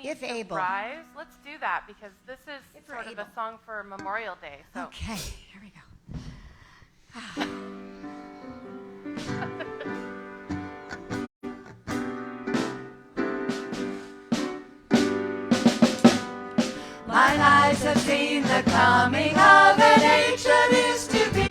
If able. Rise? Let's do that because this is sort of a song for Memorial Day. So. Okay, here we go. Mine eyes have seen the coming of an age that is to be,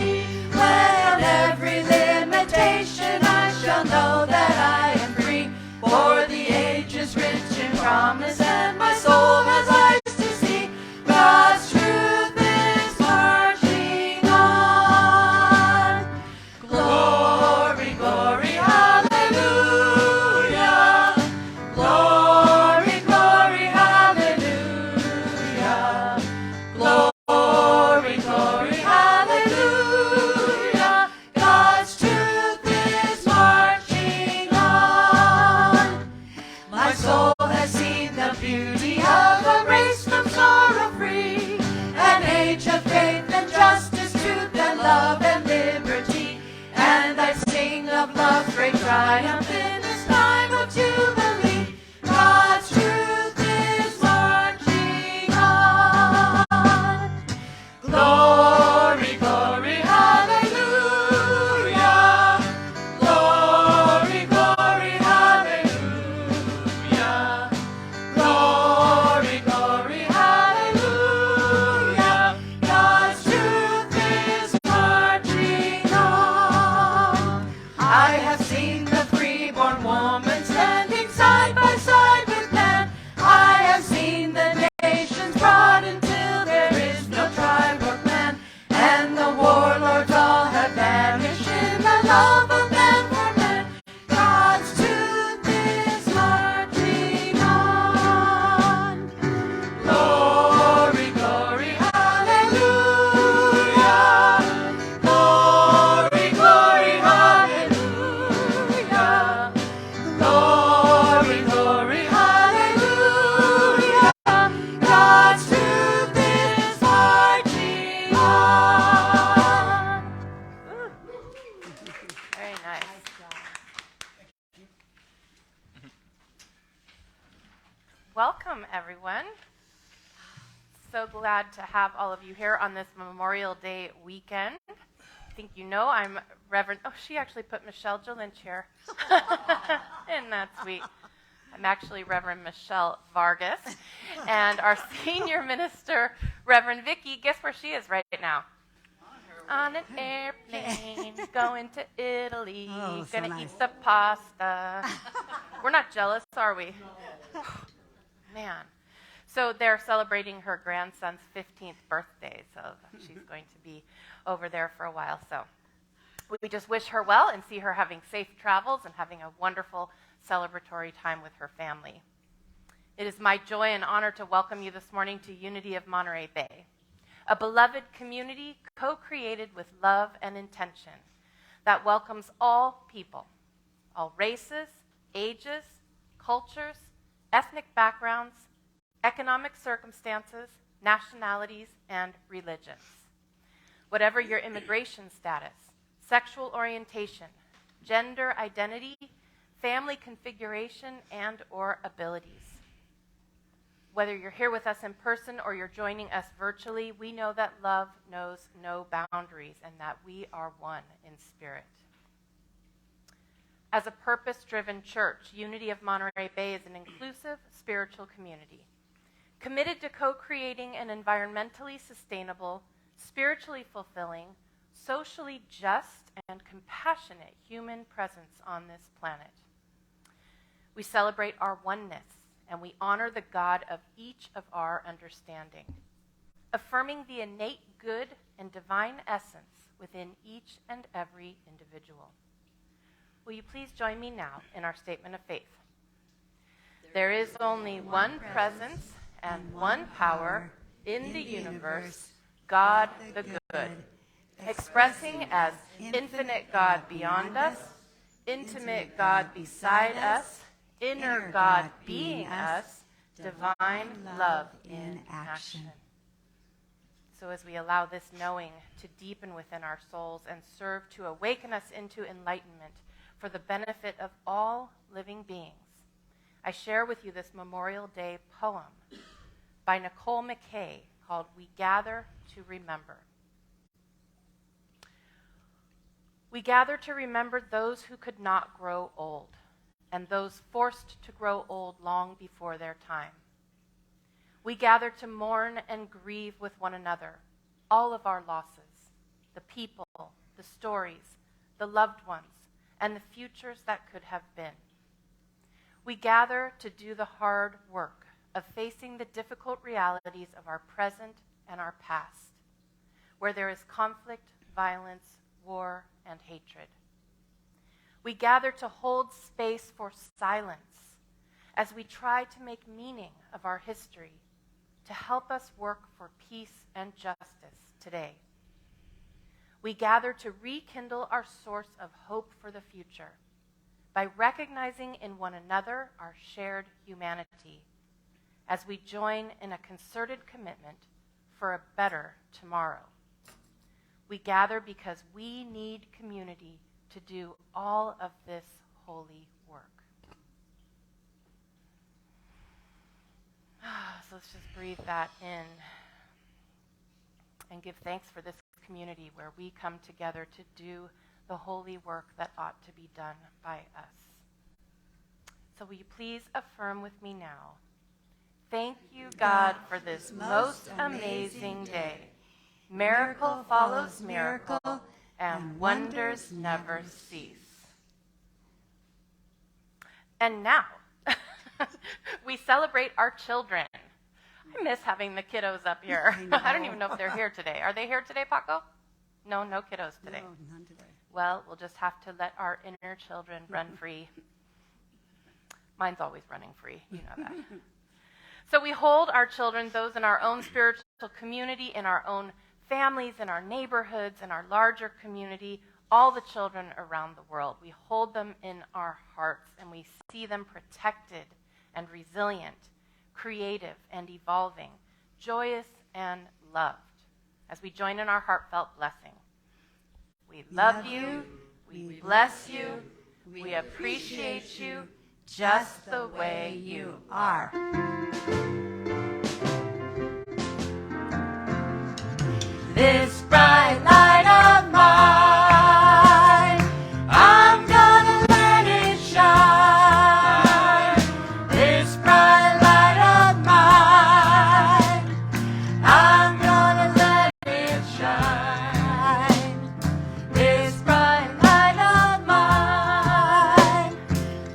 when every limitation I shall know that I am free, for the age is rich in promise and my soul has eyes to see. God's truth is marching on. Glory, glory, hallelujah. Glory, glory, hallelujah. Glory, glory, hallelujah. God's truth is marching on. My soul has seen the beauty of a race from sorrow free, an age of faith and justice, truth and love and liberty. And I sing of love's great triumph in this time of jubilee. God's truth is marching on. Glory, glory, hallelujah. Glory, glory, hallelujah. Glory, glory, hallelujah. God's truth is marching on. I have seen the freeborn woman standing side by side with man. I have seen the nations brought until there is no tribe or clan, and the warlords all have vanished in the love of man for man. God's truth is marching on. Glory, glory, hallelujah. Glory, glory, hallelujah. Glory, glory, hallelujah. God's truth is marching on. Very nice. Welcome, everyone. So glad to have all of you here on this Memorial Day weekend. I think you know I'm Reverend... Oh, she actually put Michelle Lynch here. Isn't that sweet? I'm actually Reverend Michelle Vargas. And our senior minister, Reverend Vicky, guess where she is right now? On an airplane, going to Italy, Oh, so gonna nice. eat the pasta. We're not jealous, are we? Man. So they're celebrating her grandson's 15th birthday, so she's going to be over there for a while. So we just wish her well and see her having safe travels and having a wonderful celebratory time with her family. It is my joy and honor to welcome you this morning to Unity of Monterey Bay, a beloved community co-created with love and intention that welcomes all people, all races, ages, cultures, ethnic backgrounds, economic circumstances, nationalities, and religions. Whatever your immigration status, sexual orientation, gender identity, family configuration, and or abilities. Whether you're here with us in person or you're joining us virtually, we know that love knows no boundaries and that we are one in spirit. As a purpose-driven church, Unity of Monterey Bay is an inclusive spiritual community committed to co-creating an environmentally sustainable, spiritually fulfilling, socially just, and compassionate human presence on this planet. We celebrate our oneness, and we honor the God of each of our understanding, affirming the innate good and divine essence within each and every individual. Will you please join me now in our statement of faith? There is only one presence and one power in the universe, God the Good, expressing as infinite God beyond us, intimate God beside us, inner God being us, divine love in action. So as we allow this knowing to deepen within our souls and serve to awaken us into enlightenment for the benefit of all living beings, I share with you this Memorial Day poem by Nicole McKay called We Gather to Remember. We gather to remember those who could not grow old, and those forced to grow old long before their time. We gather to mourn and grieve with one another all of our losses, the people, the stories, the loved ones, and the futures that could have been. We gather to do the hard work of facing the difficult realities of our present and our past, where there is conflict, violence, war, and hatred. We gather to hold space for silence as we try to make meaning of our history to help us work for peace and justice today. We gather to rekindle our source of hope for the future by recognizing in one another our shared humanity as we join in a concerted commitment for a better tomorrow. We gather because we need community to do all of this holy work. So let's just breathe that in and give thanks for this community where we come together to do the holy work that ought to be done by us. So will you please affirm with me now? Thank you, God, for this most amazing day. Miracle follows miracle, and wonders never cease. And now, we celebrate our children. I miss having the kiddos up here. I don't even know if they're here today. Are they here today, Paco? No kiddos today. No, none today. Well, we'll just have to let our inner children run free. Mine's always running free, you know that. So we hold our children, those in our own spiritual community, in our own families, in our neighborhoods, in our larger community, all the children around the world. We hold them in our hearts, and we see them protected and resilient, creative and evolving, joyous and loved, as we join in our heartfelt blessing. We love you, we bless you, we appreciate you just the way you are. This bright light of mine, I'm gonna let it shine. This bright light of mine, I'm gonna let it shine. This bright light of mine,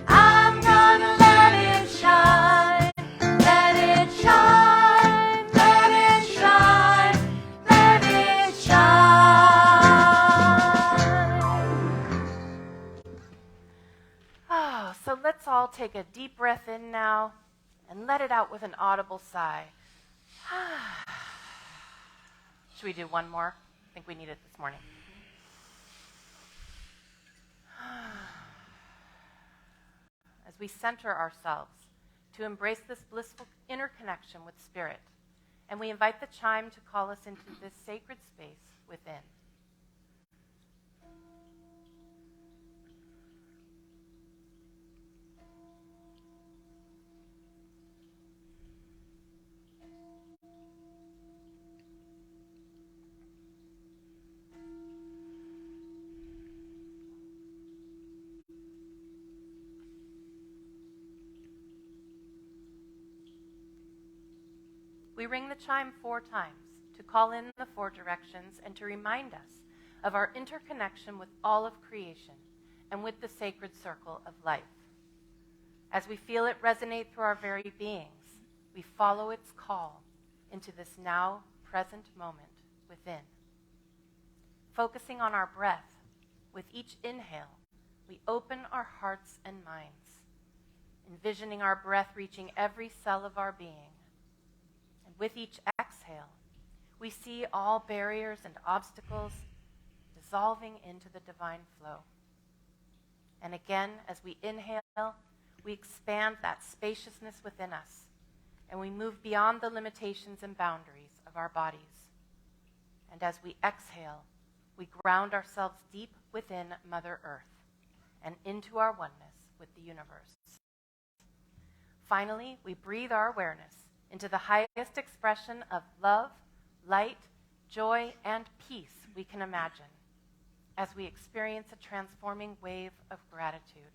I'm gonna let it shine. Let it shine, let it shine. Let it shine. Oh, so let's all take a deep breath in now and let it out with an audible sigh. Should we do one more? I think we need it this morning. As we center ourselves to embrace this blissful interconnection with Spirit, and we invite the chime to call us into this sacred space within. we ring the chime 4 times to call in the 4 directions and to remind us of our interconnection with all of creation and with the sacred circle of life. As we feel it resonate through our very beings, we follow its call into this now present moment within. Focusing on our breath, with each inhale, we open our hearts and minds, envisioning our breath reaching every cell of our being. And with each exhale, we see all barriers and obstacles dissolving into the divine flow. And again, as we inhale, we expand that spaciousness within us, and we move beyond the limitations and boundaries of our bodies. And as we exhale, we ground ourselves deep within Mother Earth and into our oneness with the universe. Finally, we breathe our awareness into the highest expression of love, light, joy, and peace we can imagine as we experience a transforming wave of gratitude.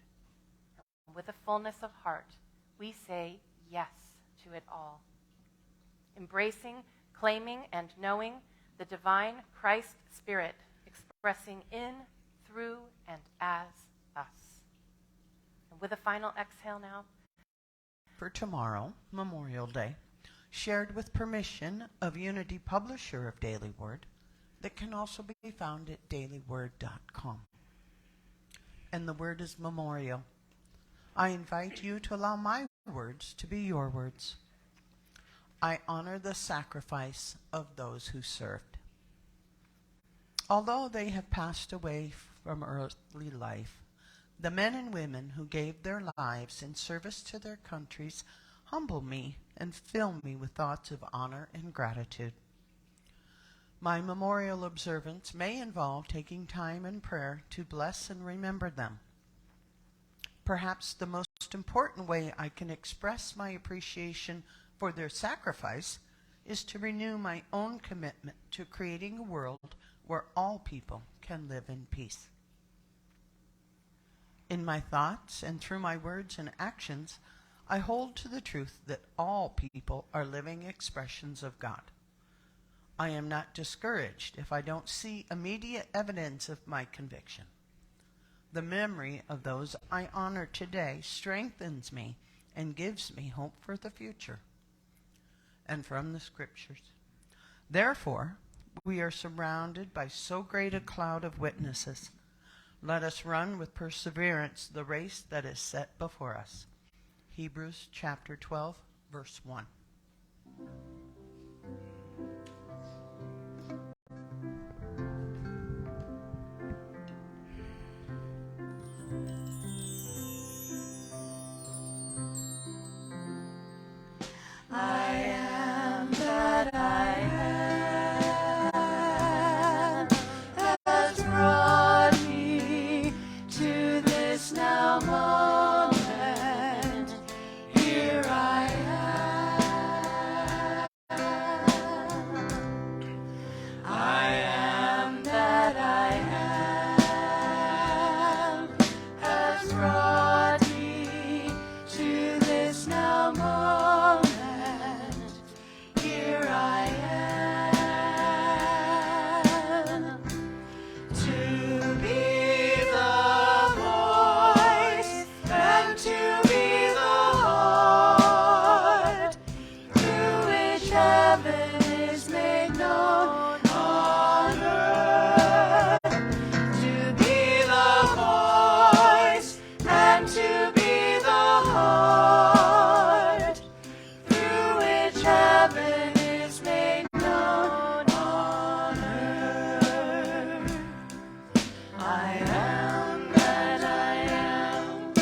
With a fullness of heart, we say yes to it all. Embracing, claiming, and knowing the divine Christ Spirit expressing in, through, and as us. And with a final exhale now. For tomorrow, Memorial Day, shared with permission of Unity, publisher of Daily Word, that can also be found at dailyword.com. And the word is memorial. I invite you to allow my words to be your words. I honor the sacrifice of those who served. Although they have passed away from earthly life, the men and women who gave their lives in service to their countries humble me and fill me with thoughts of honor and gratitude. My memorial observance may involve taking time in prayer to bless and remember them. Perhaps the most important way I can express my appreciation for their sacrifice is to renew my own commitment to creating a world where all people can live in peace. In my thoughts and through my words and actions, I hold to the truth that all people are living expressions of God. I am not discouraged if I don't see immediate evidence of my conviction. The memory of those I honor today strengthens me and gives me hope for the future. And from the scriptures. Therefore, we are surrounded by so great a cloud of witnesses. Let us run with perseverance the race that is set before us. Hebrews chapter 12, verse 1. I am that I am has brought me to this now moment. Here I am. I am that I am has brought me to this now moment. Here I am to be the voice and to be the heart through which heaven is made known on earth. To be the voice and to be the heart through which heaven is made known on earth. I am that I am.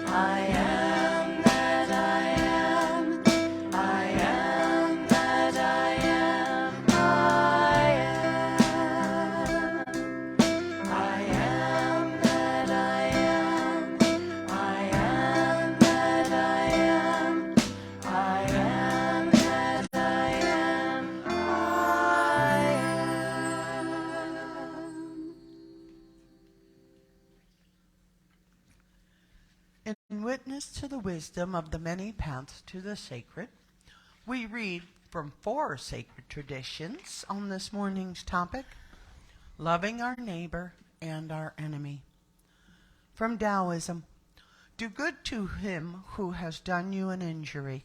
I am that I am. I am that I am. I am. I am that I am. I am that I am. I am that I am. I am. In witness to the wisdom of the many paths to the sacred, we read from 4 sacred traditions on this morning's topic, loving our neighbor and our enemy. From Taoism, do good to him who has done you an injury.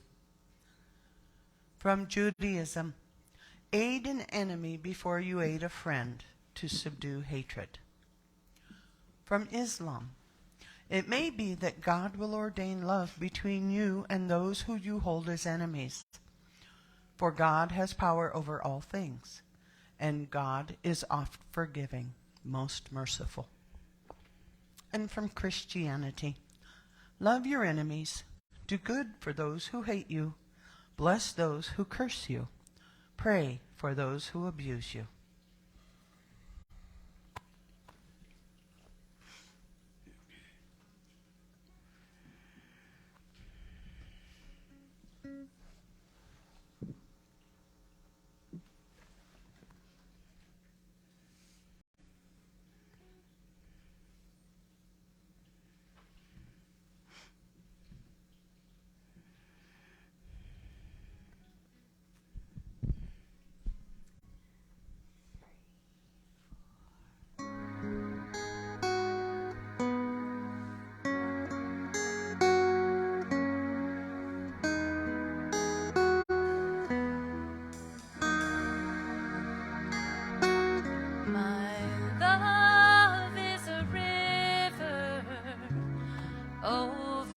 From Judaism, aid an enemy before you aid a friend to subdue hatred. From Islam, it may be that God will ordain love between you and those who you hold as enemies. For God has power over all things, and God is oft forgiving, most merciful. And from Christianity, love your enemies, do good for those who hate you, bless those who curse you, pray for those who abuse you.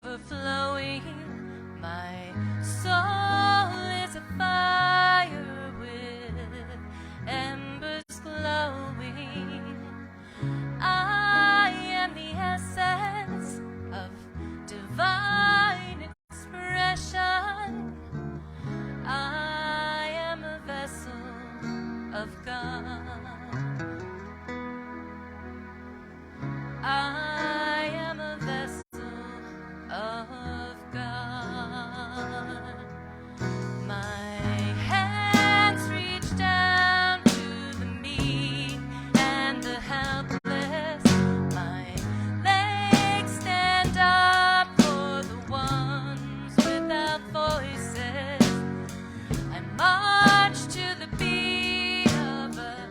Overflowing, my soul is a fire with embers glowing. I am the essence of divine expression. I am a vessel of God. I am a vessel of God. My hands reach down to the meek and the helpless. My legs stand up for the ones without voices. I march to the beat of a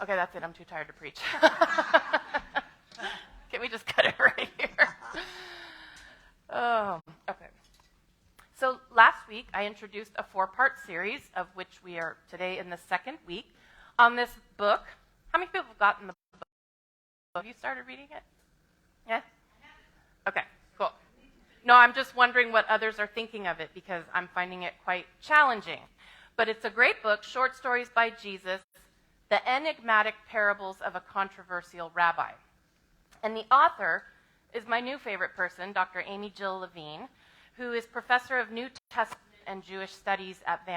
Okay, that's it. I'm too tired to preach. Can we just cut it right here? Oh, okay. So last week, I introduced a 4-part series, of which we are today in the 2nd week, on this book. How many people have gotten the book? Have you started reading it? Yeah? Okay, cool. No, I'm just wondering what others are thinking of it, because I'm finding it quite challenging. But it's a great book, Short Stories by Jesus, The Enigmatic Parables of a Controversial Rabbi. And the author is my new favorite person, Dr. Amy Jill Levine, who is professor of New Testament and Jewish Studies at